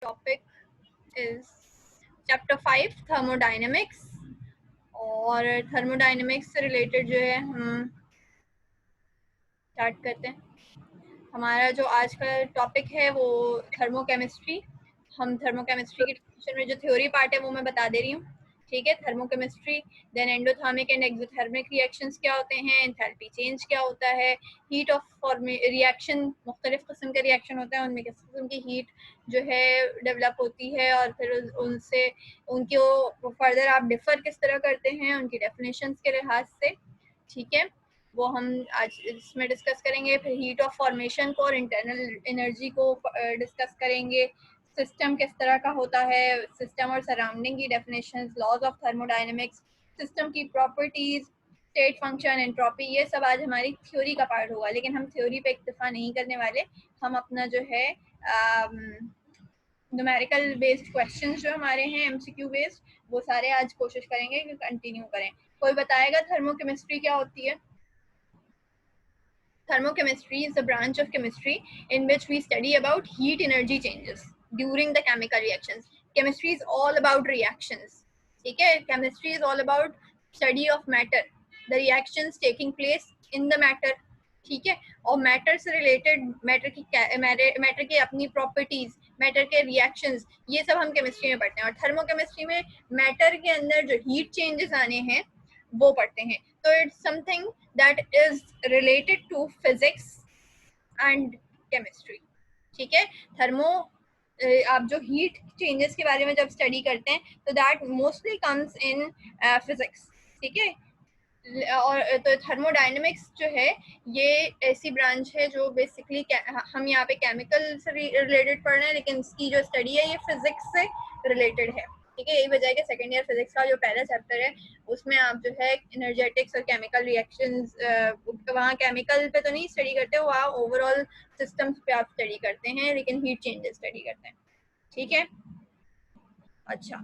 Topic is chapter 5 thermodynamics. और thermodynamics से related जो है हम स्टार्ट करते हैं। हमारा जो आज का टॉपिक है वो थर्मोकेमिस्ट्री। हम थर्मोकेमिस्ट्री की डिस्कशन में जो थ्योरी पार्ट है वो मैं बता दे रही हूँ, ठीक है। Thermochemistry, then endothermic and exothermic reactions क्या होते हैं, एंथैल्पी चेंज क्या होता है, हीट ऑफ रिएक्शन, मुख्तलिफ किस्म के रिएक्शन होते हैं, उनमें किस किस्म की हीट जो है डेवलप होती है, और फिर उनसे उनको फर्दर आप डिफर किस तरह करते हैं उनकी डेफिनेशंस के लिहाज से, ठीक है। वो हम आज इसमें डिस्कस करेंगे। फिर हीट ऑफ फॉर्मेशन को और इंटरनल एनर्जी को डिस्कस करेंगे। सिस्टम किस तरह का होता है, सिस्टम और सराउंडिंग की definitions, laws of thermodynamics, system की प्रॉपर्टीज, स्टेट फंक्शन, एंट्रोपी, ये सब आज हमारी थ्योरी का पार्ट होगा। लेकिन हम थ्योरी पे इक्तफा नहीं करने वाले, हम अपना जो है न्यूमेरिकल बेस्ड क्वेश्चंस जो हमारे हैं एमसीक्यू बेस्ड, वो सारे आज कोशिश करेंगे कि कंटिन्यू करें। कोई बताएगा थर्मोकेमिस्ट्री क्या होती है? Thermochemistry is a branch of chemistry in which we study about heat energy changes during the chemical reactions. Chemistry is all about reactions. ठीक है, chemistry is all about study of matter, the reactions taking place in the matter. ठीक है, और matter से related matter की अपनी properties, matter के reactions, ये सब हम केमिस्ट्री में पढ़ते हैं। और थर्मोकेमिस्ट्री में मैटर के अंदर जो हीट चेंजेस आने हैं वो पढ़ते हैं। तो it's something that is related to physics and chemistry, ठीक है। थर्मो आप जो हीट चेंजेस के बारे में जब स्टडी करते हैं तो that mostly comes in physics, ठीक है। और तो थर्मोडायनेमिक्स जो है ये ऐसी ब्रांच है जो बेसिकली हम यहाँ पे केमिकल से रिलेटेड पढ़ रहे हैं, लेकिन इसकी जो स्टडी है ये फिजिक्स से रिलेटेड है, ठीक है। यही वजह है कि सेकेंड ईयर फिजिक्स का जो पहला चैप्टर है उसमें आप जो है एनर्जेटिक्स और केमिकल रिएक्शंस, वहाँ केमिकल पे तो नहीं स्टडी करते, वहाँ ओवरऑल सिस्टम्स पे आप स्टडी करते हैं, लेकिन हीट चेंजेस स्टडी करते हैं, ठीक है। अच्छा,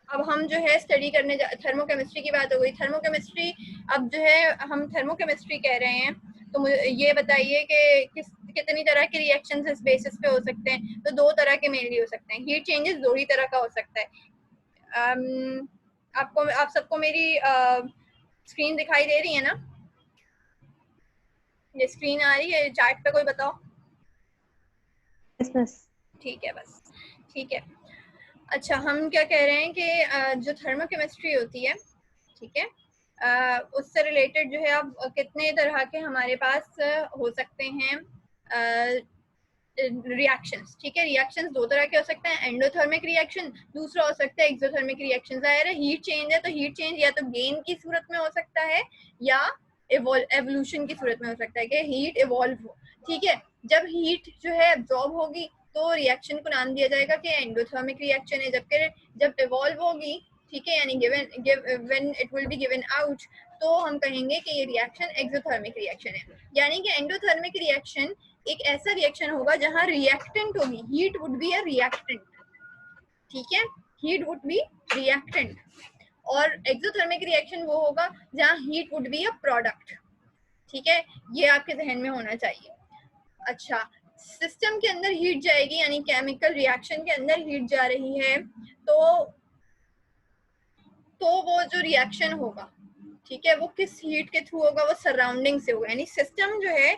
अब हम जो है स्टडी करने थर्मोकेमिस्ट्री की बात हो गई। थर्मोकेमिस्ट्री, अब जो है हम थर्मोकेमिस्ट्री कह रहे हैं, तो मुझे ये बताइए कि कितनी तरह के रिएक्शंस इस बेसिस पे हो सकते हैं। तो दो तरह के मेनली हो सकते हैं। हीट चेंजेस दो ही तरह का हो सकता है। आप सबको मेरी स्क्रीन दिखाई दे रही है ना? ये स्क्रीन आ रही है चार्ट पे, कोई बताओ? बस ठीक है, बस ठीक है। अच्छा, हम क्या कह रहे हैं कि जो थर्मोकेमिस्ट्री होती है, ठीक है, उससे रिलेटेड जो है अब कितने तरह के हमारे पास हो सकते हैं रिएक्शंस, ठीक है। रिएक्शंस दो तरह के हो सकते हैं, एंडोथर्मिक रिएक्शन, दूसरा हो सकता है एक्सोथर्मिक रिएक्शन। जाहिर है हीट चेंज है तो हीट चेंज या तो गेन की सूरत में हो सकता है या एवोल्यूशन की सूरत में हो सकता है कि हीट इवॉल्व हो, ठीक है। जब हीट जो है एब्जॉर्ब होगी तो रिएक्शन को नाम दिया जाएगा कि एंडोथर्मिक रिएक्शन है, जबकि जब इवॉल्व होगी, ठीक है, यानी when it will be given out, तो हम कहेंगे कि ये रिएक्शन एक्सोथर्मिक रिएक्शन है। यानी कि एंडोथर्मिक रिएक्शन एक ऐसा रिएक्शन होगा जहां रिएक्टेंट होगी, heat would be a reactant, ठीक है, हीट वुड बी रिएक्टेंट। और एक्सोथर्मिक रिएक्शन वो होगा जहां heat would be a product, ठीक है। ये आपके जहन में होना चाहिए। अच्छा, सिस्टम के अंदर हीट जाएगी, यानी केमिकल रिएक्शन के अंदर हीट जा रही है, तो वो जो रिएक्शन होगा, ठीक है, वो किस हीट के थ्रू होगा? वो सराउंडिंग से होगा। यानी सिस्टम जो है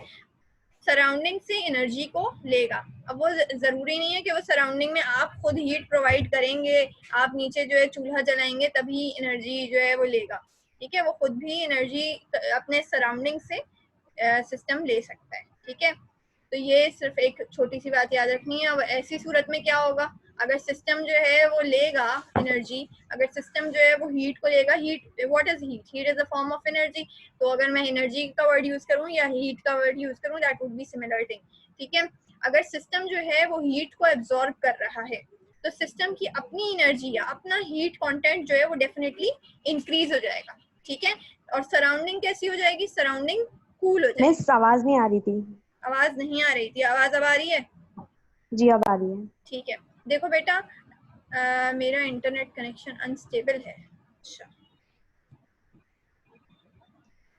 सराउंडिंग से एनर्जी को लेगा। अब वो जरूरी नहीं है कि वो सराउंडिंग में आप खुद हीट प्रोवाइड करेंगे, आप नीचे जो है चूल्हा जलाएंगे तभी एनर्जी जो है वो लेगा, ठीक है। वो खुद भी एनर्जी अपने सराउंडिंग से सिस्टम ले सकता है, ठीक है। तो ये सिर्फ एक छोटी सी बात याद रखनी है। अब ऐसी सूरत में क्या होगा, अगर सिस्टम जो है वो लेगा एनर्जी, अगर सिस्टम जो है वो हीट को लेगा, heat, what is heat? Heat is a form of energy. तो अगर मैं एनर्जी का वर्ड यूज करूं या हीट का वर्ड यूज करूं, that would be similar thing, ठीक है। अगर सिस्टम जो है वो हीट को एब्जॉर्ब कर रहा है तो सिस्टम की अपनी एनर्जी या अपना हीट कंटेंट जो है वो डेफिनेटली इंक्रीज हो जाएगा, ठीक है। और सराउंडिंग कैसी हो जाएगी? सराउंडिंग कूल हो जाएगी। मिस आवाज नहीं आ रही थी। आवाज नहीं आ रही थी? आवाज अब आ रही है? जी अब आ रही है। ठीक है। देखो बेटा, मेरा इंटरनेट कनेक्शन अनस्टेबल है। अच्छा,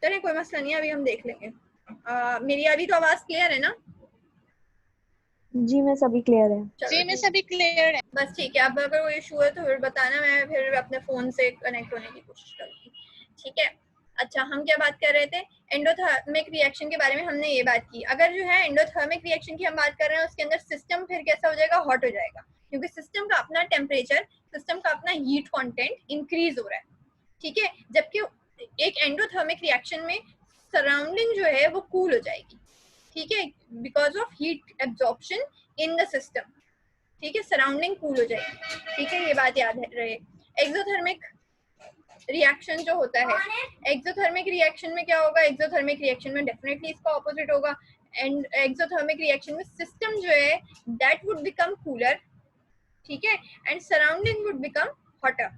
चलिए कोई मसला नहीं, अभी हम देख लेंगे। मेरी अभी तो आवाज क्लियर है ना? जी मैं सभी क्लियर है। चलो जी मैं ठीक, सभी क्लियर है। बस ठीक है। अब अगर कोई इशू है तो फिर बताना, मैं फिर अपने फोन से कनेक्ट होने की कोशिश करूंगी। ठीक है, अच्छा हम क्या बात कर रहे थे? एंडोथर्मिक रिएक्शन के बारे में हमने ये बात की। अगर जो है एंडोथर्मिक रिएक्शन की हम बात कर रहे हैं, उसके अंदर सिस्टम फिर कैसा हो जाएगा? हॉट हो जाएगा, क्योंकि सिस्टम का अपना टेम्परेचर, सिस्टम का अपना हीट कंटेंट इंक्रीज हो रहा है। ठीक है, जबकि एक एंडोथर्मिक रिएक्शन में सराउंडिंग जो है वो कूल हो जाएगी। ठीक है, because of heat absorption in the system. ठीक है, सराउंडिंग कूल हो जाएगी। ठीक है, ये बात याद रहे। एक्सोथर्मिक रिएक्शन जो होता है, एक्सोथर्मिक रिएक्शन में क्या होगा? एक्सोथर्मिक रिएक्शन में डेफिनेटली इसका ऑपोजिट होगा। एंड एक्सोथर्मिक रिएक्शन में सिस्टम जो है दैट वुड बिकम कूलर। ठीक है, and surrounding would become hotter.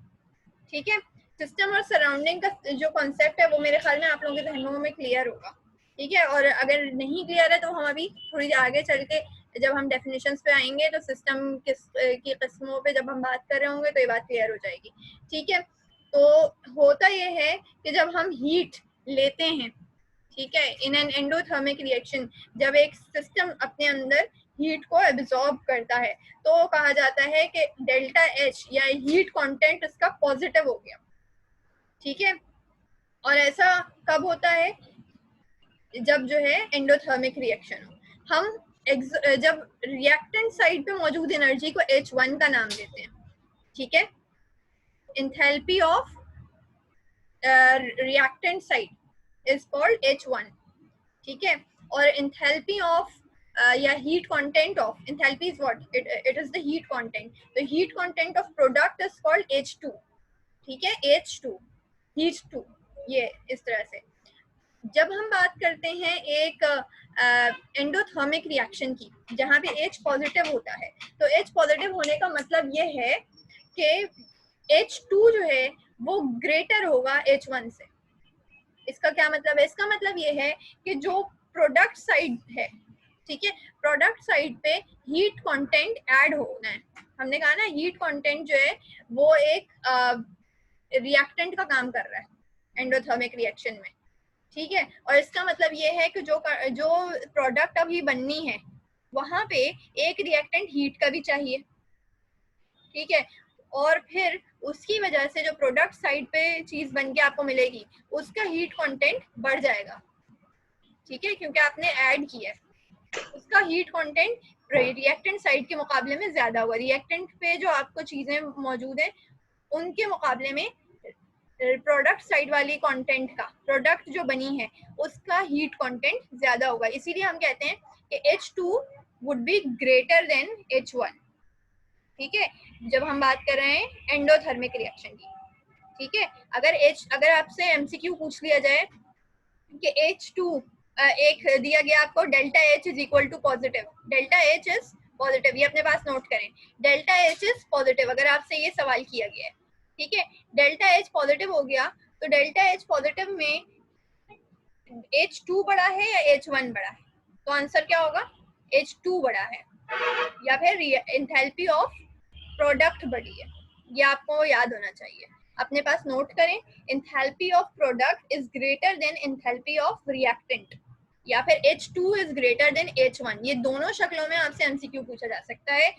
ठीक है, सिस्टम और सराउंडिंग का जो कॉन्सेप्ट है वो मेरे ख्याल में आप लोगों के जहनों में क्लियर होगा। ठीक है, और अगर नहीं क्लियर है तो हम अभी थोड़ी आगे चल के जब हम डेफिनेशंस पे आएंगे तो सिस्टम की किस्मों पे जब हम बात कर रहे होंगे तो ये बात क्लियर हो जाएगी। ठीक है, तो होता ये है कि जब हम हीट लेते हैं, ठीक है, इन एन एंडोथर्मिक रिएक्शन, जब एक सिस्टम अपने अंदर हीट को एब्जॉर्ब करता है तो कहा जाता है कि डेल्टा एच या हीट कंटेंट इसका पॉजिटिव हो गया। ठीक है, और ऐसा कब होता है? जब जो है एंडोथर्मिक रिएक्शन हो। हम जब रिएक्टेंट साइड पे मौजूद एनर्जी को H1 का नाम देते हैं। ठीक है, enthalpy of reactant side is called H1। ठीक है, और एंथैल्पी ऑफ या heat content of, enthalpy is what? It is the heat content. तो heat content of product is called H2। ठीक है, H2, हीट 2, ये इस तरह से। जब हम बात करते हैं एक एंडोथर्मिक रिएक्शन की जहाँ पे H पॉजिटिव होता है, तो H पॉजिटिव होने का मतलब ये है कि H2 जो है वो ग्रेटर होगा H1 से। इसका क्या मतलब है? इसका मतलब ये है कि जो प्रोडक्ट साइड है, ठीक है, प्रोडक्ट साइड पे हीट कंटेंट ऐड होना है। हमने कहा ना हीट कंटेंट जो है वो एक रिएक्टेंट का काम कर रहा है एंडोथर्मिक रिएक्शन में। ठीक है, और इसका मतलब ये है कि जो प्रोडक्ट अभी बननी है वहां पे एक रिएक्टेंट हीट का भी चाहिए। ठीक है, और फिर उसकी वजह से जो प्रोडक्ट साइड पे चीज बन के आपको मिलेगी उसका हीट कंटेंट बढ़ जाएगा। ठीक है, क्योंकि आपने ऐड किया है, उसका हीट कंटेंट रिएक्टेंट साइड के मुकाबले में ज्यादा होगा। रिएक्टेंट पे जो आपको चीजें मौजूद हैं उनके मुकाबले में प्रोडक्ट साइड वाली कंटेंट का, प्रोडक्ट जो बनी है उसका हीट कंटेंट ज्यादा होगा। इसीलिए हम कहते हैं कि H2 would be greater than H1। ठीक है, जब हम बात कर रहे हैं एंडोथर्मिक रिएक्शन की। ठीक है, अगर आपसे MCQ पूछ लिया जाए कि H2 एक दिया गया आपको, delta H is equal to positive, delta H is positive, ये अपने पास नोट करें, डेल्टा H इज पॉजिटिव। अगर आपसे ये सवाल किया गया है, ठीक है, डेल्टा H पॉजिटिव हो गया, तो डेल्टा H पॉजिटिव में H2 बड़ा है या H1 बड़ा है? तो आंसर क्या होगा? H2 बड़ा है, या फिर एंथैल्पी ऑफ प्रोडक्ट बड़ी है। ये आपको याद होना चाहिए, अपने पास नोट करें। Enthalpy of product is greater than enthalpy of reactant, या फिर H2 is greater than H1। ये दोनों शक्लों में आपसे MCQ पूछा जा सकता है।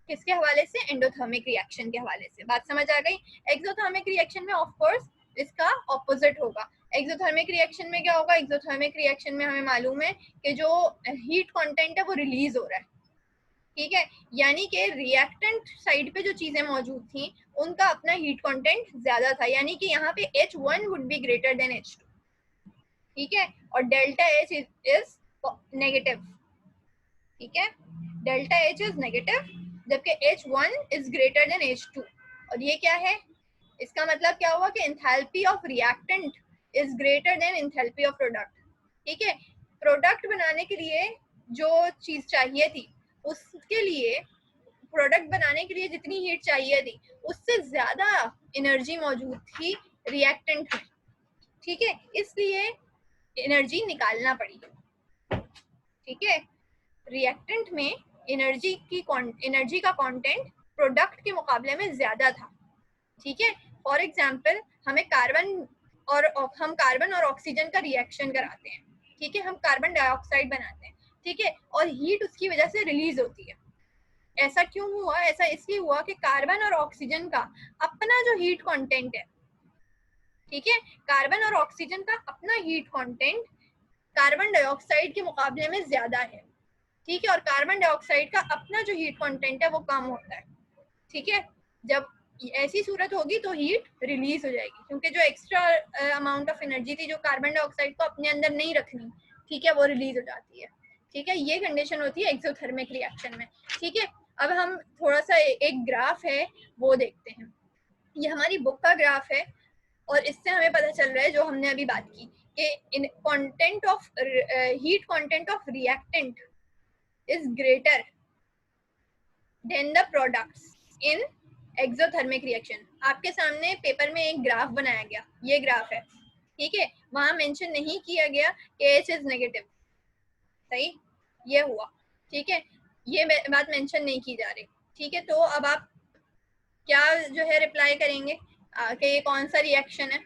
किसके हवाले से? एंडोथर्मिक रिएक्शन के हवाले से। बात समझ आ गई? एक्सोथर्मिक रिएक्शन में ऑफ कोर्स इसका ऑपोजिट होगा। एक्सोथर्मिक रिएक्शन में क्या होगा? एक्सोथर्मिक रिएक्शन में हमें मालूम है कि जो हीट कंटेंट है वो रिलीज हो रहा है। ठीक है, यानी कि रिएक्टेंट साइड पे जो चीजें मौजूद थी उनका अपना हीट कंटेंट ज्यादा था, यानी कि यहाँ पे H1 would be greater than H2। ठीक है, और डेल्टा H इज नेगेटिव। ठीक है, डेल्टा H इज नेगेटिव, जबकि H1 is greater than H2। और ये क्या है? इसका मतलब क्या हुआ कि enthalpy of reactant is greater than enthalpy of product. ठीक है, प्रोडक्ट बनाने के लिए जो चीज चाहिए थी, उसके लिए, प्रोडक्ट बनाने के लिए जितनी हीट चाहिए थी उससे ज्यादा एनर्जी मौजूद थी रिएक्टेंट में। ठीक है, इसलिए एनर्जी निकालना पड़ी। ठीक है, रिएक्टेंट में एनर्जी का कंटेंट प्रोडक्ट के मुकाबले में ज्यादा था। ठीक है, फॉर एग्जांपल हम कार्बन और ऑक्सीजन का रिएक्शन कराते हैं। ठीक है, हम कार्बन डाइऑक्साइड बनाते हैं, ठीक है, और हीट उसकी वजह से रिलीज होती है। ऐसा क्यों हुआ? ऐसा इसलिए हुआ कि कार्बन और ऑक्सीजन का अपना जो हीट कंटेंट है, ठीक है, कार्बन और ऑक्सीजन का अपना हीट कंटेंट कार्बन डाइऑक्साइड के मुकाबले में ज्यादा है, ठीक है, और कार्बन डाइऑक्साइड का अपना जो हीट कंटेंट है वो कम होता है, ठीक है। जब ऐसी सूरत होगी तो हीट रिलीज हो जाएगी, क्योंकि जो एक्स्ट्रा अमाउंट ऑफ एनर्जी थी जो कार्बन डाइऑक्साइड को अपने अंदर नहीं रखनी, ठीक है, वो रिलीज हो जाती है, ठीक है। ये कंडीशन होती है एक्सोथर्मिक रिएक्शन में, ठीक है। अब हम थोड़ा सा एक ग्राफ है वो देखते हैं। ये हमारी बुक का ग्राफ है और इससे हमें पता चल रहा है जो हमने अभी बात की कि इन content of heat content of reactant is greater than the products in exothermic reaction. आपके सामने पेपर में एक ग्राफ बनाया गया, ये ग्राफ है, ठीक है, वहां मेंशन नहीं किया गया कि H इज नेगेटिव, सही, ये हुआ, ठीक है, ये बात मेंशन नहीं की जा रही, ठीक है। तो अब आप क्या जो है रिप्लाई करेंगे कि ये कौन सा रिएक्शन है,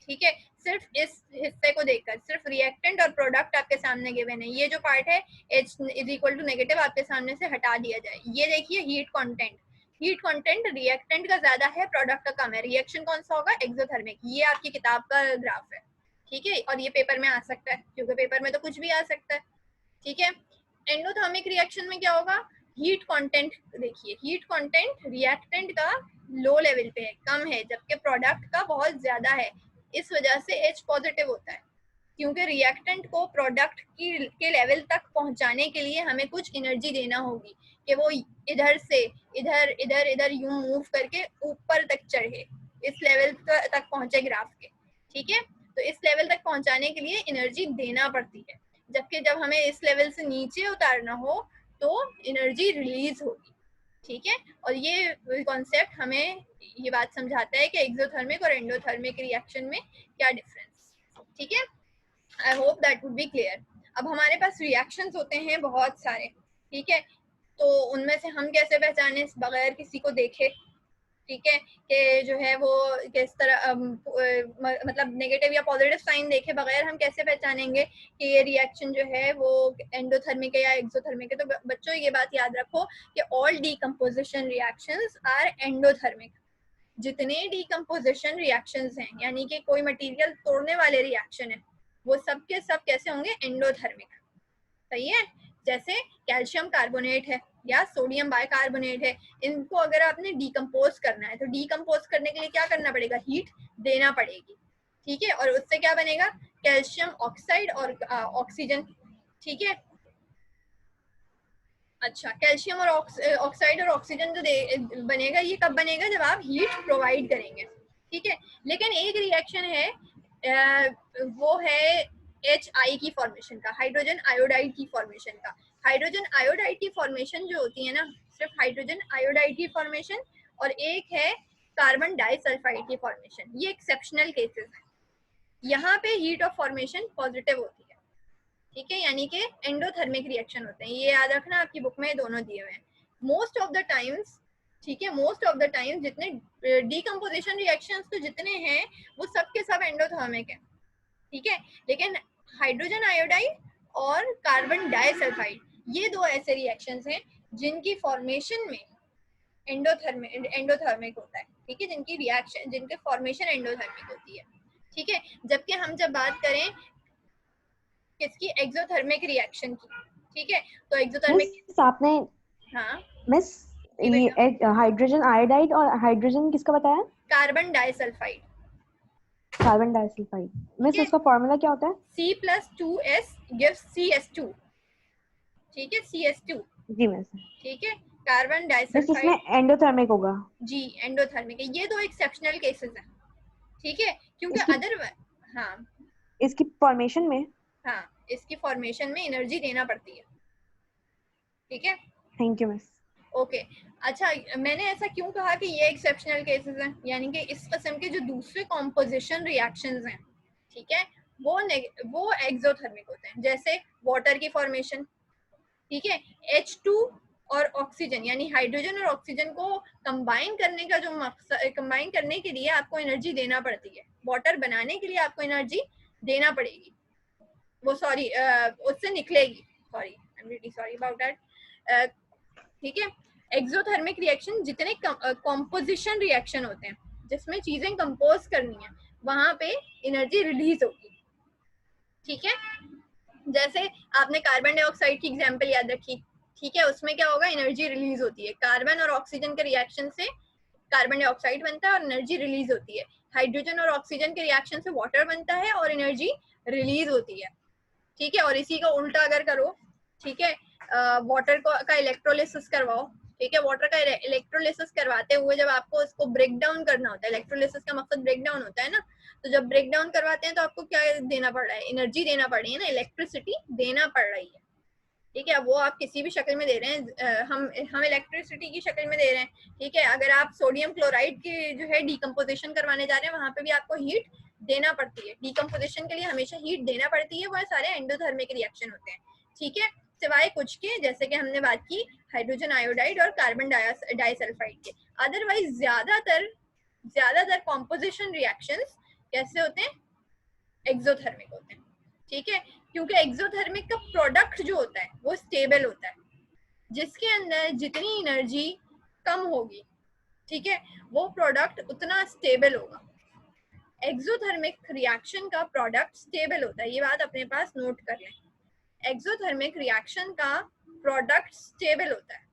ठीक है। सिर्फ इस हिस्से को देखकर, सिर्फ रिएक्टेंट और प्रोडक्ट आपके सामने गिवन है, ये जो पार्ट है H is equal to negative आपके सामने से हटा दिया जाए। ये देखिए heat content, heat content reactant का ज्यादा है, प्रोडक्ट का कम है, रिएक्शन कौन सा होगा? एक्सोथर्मिक। ये आपकी किताब का ग्राफ है, ठीक है, और ये पेपर में आ सकता है क्योंकि पेपर में तो कुछ भी आ सकता है, ठीक है। एंडोथर्मिक रिएक्शन में क्या होगा? हीट कंटेंट देखिए, हीट कंटेंट रिएक्टेंट का लो लेवल पे है, कम है, जबकि प्रोडक्ट का बहुत ज्यादा है। इस वजह से H पॉजिटिव होता है, क्योंकि रिएक्टेंट को प्रोडक्ट की के लेवल तक पहुंचाने के लिए हमें कुछ एनर्जी देना होगी कि वो इधर से इधर इधर इधर यूं मूव करके ऊपर तक चढ़े, इस लेवल तक पहुंचे ग्राफ के, ठीक है। तो इस लेवल तक पहुंचाने के लिए एनर्जी देना पड़ती है, जबकि जब हमें इस लेवल से नीचे उतारना हो तो एनर्जी रिलीज होगी, ठीक है। और ये कॉन्सेप्ट हमें ये बात समझाता है कि एक्सोथर्मिक और एंडोथर्मिक रिएक्शन में क्या डिफरेंस, ठीक है। I hope that would be clear. अब हमारे पास रिएक्शंस होते हैं बहुत सारे, ठीक है, तो उनमें से हम कैसे पहचाने बगैर किसी को देखे, ठीक है, कि जो है वो किस तरह मतलब नेगेटिव या पॉजिटिव साइन देखे बगैर हम कैसे पहचानेंगे कि ये रिएक्शन जो है वो एंडोथर्मिक है या एक्सोथर्मिक है। तो बच्चों ये बात याद रखो कि all decomposition reactions are endothermic. जितने डीकम्पोजिशन रिएक्शंस हैं, यानी कि कोई मटेरियल तोड़ने वाले रिएक्शन है, वो सब के सब कैसे होंगे? एंडोथर्मिक, सही है। जैसे कैल्शियम कार्बोनेट है या सोडियम बाइकार्बोनेट है, इनको अगर आपने डीकम्पोज करना है तो डीकम्पोज करने के लिए क्या करना पड़ेगा? हीट देना पड़ेगी, ठीक है, और उससे क्या बनेगा? कैल्शियम ऑक्साइड और ऑक्सीजन, ठीक है। अच्छा, कैल्शियम और ऑक्साइड और ऑक्सीजन जो बनेगा, ये कब बनेगा? जब आप हीट प्रोवाइड करेंगे, ठीक है। लेकिन एक रिएक्शन है वो है HI की फॉर्मेशन का, हाइड्रोजन आयोडाइड की फॉर्मेशन का। हाइड्रोजन आयोडाइड की फॉर्मेशन जो होती है ना, सिर्फ हाइड्रोजन आयोडाइड की फॉर्मेशन, और एक है कार्बन डाइसल्फाइड की फॉर्मेशन, ये एक्सेप्शनल केसेस है। यहाँ पे हीट ऑफ फॉर्मेशन पॉजिटिव होती है, ठीक है, यानी कि एंडोथर्मिक रिएक्शन होते हैं। ये याद रखना, आपकी बुक में दोनों दिए हुए हैं। मोस्ट ऑफ द टाइम्स, ठीक है, मोस्ट ऑफ द टाइम्स जितने डीकम्पोजिशन रिएक्शंस तो जितने हैं वो सब के सब एंडोथर्मिक है, ठीक है। लेकिन हाइड्रोजन आयोडाइड और कार्बन डाइसल्फाइड, ये दो ऐसे रिएक्शंस हैं जिनकी फॉर्मेशन में एंडोथर्मिक होता है, ठीक है, जिनकी रिएक्शन, जिनके फॉर्मेशन एंडोथर्मिक होती है, ठीक है। जबकि हम जब बात करें किसकी? एक्सोथर्मिक रिएक्शन की, ठीक है। तो एक्सोथर्मिक, मिस आपने हाँ मिस जी बेटा, ये हाइड्रोजन आयोडाइड और हाइड्रोजन किसका बताया? Carbon disulphide, carbon disulphide. ठीक मिस है। उसका फॉर्मूला क्या होता है? C+2S gives CS2, ठीक है, CS2, जी मिस। ठीक है, कार्बन मिस इसमें डाइसल्फाइड, एंडोथर्मिक होगा। जी एंडोथर्मिक है। ये दो एक्सेप्शनल केसेस हैं, ठीक है, क्योंकि इसकी अदर, हाँ इसकी फॉर्मेशन में। हाँ, इसकी फॉर्मेशन में एनर्जी देना पड़ती है, ठीक है, थैंक यू मिस। ओके। अच्छा, मैंने ऐसा क्यों कहा कि ये एक्सेप्शनल केसेस हैं? यानी कि इस किस्म के जो दूसरे कॉम्पोजिशन रिएक्शंस हैं, ठीक है, वो एक्सोथर्मिक होते हैं। जैसे वाटर की फॉर्मेशन, ठीक है, H2 और ऑक्सीजन, यानी हाइड्रोजन और ऑक्सीजन को कंबाइन करने का जो मकसद, कंबाइन करने के लिए आपको एनर्जी देना पड़ती है, वाटर बनाने के लिए आपको एनर्जी देना पड़ेगी, वो सॉरी उससे निकलेगी, sorry I I'm really sorry about that. ठीक है, एक्सोथर्मिक रिएक्शन जितने कंपोजिशन रिएक्शन होते हैं जिसमें चीजें कंपोज करनी है वहां पे एनर्जी रिलीज होगी. ठीक है, जैसे आपने कार्बन डाइऑक्साइड की एग्जांपल याद रखी. ठीक है, उसमें क्या होगा, एनर्जी रिलीज होती है. कार्बन और ऑक्सीजन के रिएक्शन से कार्बन डाइऑक्साइड बनता है और एनर्जी रिलीज होती है. हाइड्रोजन और ऑक्सीजन के रिएक्शन से वाटर बनता है और एनर्जी रिलीज होती है. ठीक है, और इसी का उल्टा अगर करो, ठीक है, वाटर का इलेक्ट्रोलिसिस करवाओ. ठीक है, वाटर का इलेक्ट्रोलिसिस करवाते हुए जब आपको इसको ब्रेक डाउन करना होता है, इलेक्ट्रोलिसिस का मकसद ब्रेक डाउन होता है ना, तो जब ब्रेक डाउन करवाते हैं तो आपको क्या देना पड़ रहा है, एनर्जी देना पड़ रही है ना, इलेक्ट्रिसिटी देना पड़ रही है. ठीक है, वो आप किसी भी शक्ल में दे रहे हैं, हम इलेक्ट्रिसिटी की शक्ल में दे रहे हैं. ठीक है, अगर आप सोडियम क्लोराइड की जो है डिकम्पोजिशन करवाने जा रहे हैं वहां पे भी आपको हीट देना पड़ती है. डिकम्पोजिशन के लिए हमेशा हीट देना पड़ती है. वह सारे एंडोथर्मिक रिएक्शन होते हैं. ठीक है, सिवाय कुछ के जैसे कि हमने बात की हाइड्रोजन आयोडाइड और कार्बन डाइसल्फाइड के. अदरवाइज ज्यादातर कॉम्पोजिशन रिएक्शंस कैसे होते हैं, एक्सोथर्मिक होते हैं. ठीक है, क्योंकि एक्सोथर्मिक का प्रोडक्ट जो होता है वो स्टेबल होता है, जिसके अंदर जितनी एनर्जी कम होगी, ठीक है, वो प्रोडक्ट उतना स्टेबल होगा. एक्सोथर्मिक रिएक्शन का प्रोडक्ट स्टेबल होता है, ये बात अपने पास नोट कर लें. एक्सोथर्मिक रिएक्शन का प्रोडक्ट स्टेबल होता है.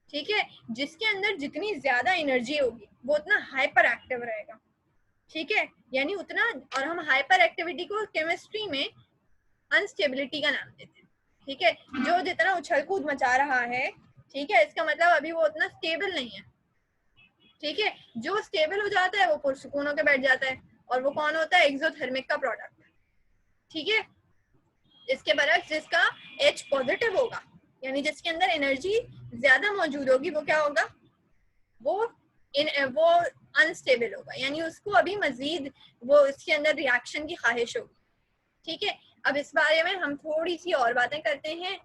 ठीक है, जिसके अंदर जितनी ज्यादा एनर्जी होगी वो उतना हाइपर एक्टिव रहेगा. ठीक है, यानी उतना, और हम हाइपर एक्टिविटी को केमिस्ट्री में अनस्टेबिलिटी का नाम देते हैं. ठीक है, जो जितना उछल कूद मचा रहा है, ठीक है, इसका मतलब अभी वो उतना स्टेबल नहीं है. ठीक है, जो स्टेबल हो जाता है वो पुरसुकून होकर बैठ जाता है, और वो कौन होता है, एक्सोथर्मिक का प्रोडक्ट. ठीक है, इसके बरक्स जिसका H पॉजिटिव होगा, यानी जिसके अंदर एनर्जी ज्यादा मौजूद होगी, वो क्या होगा, वो अनस्टेबल होगा, यानी उसको अभी मजीद वो इसके अंदर रिएक्शन की ख्वाहिश होगी. ठीक है, अब इस बारे में हम थोड़ी सी और बातें करते हैं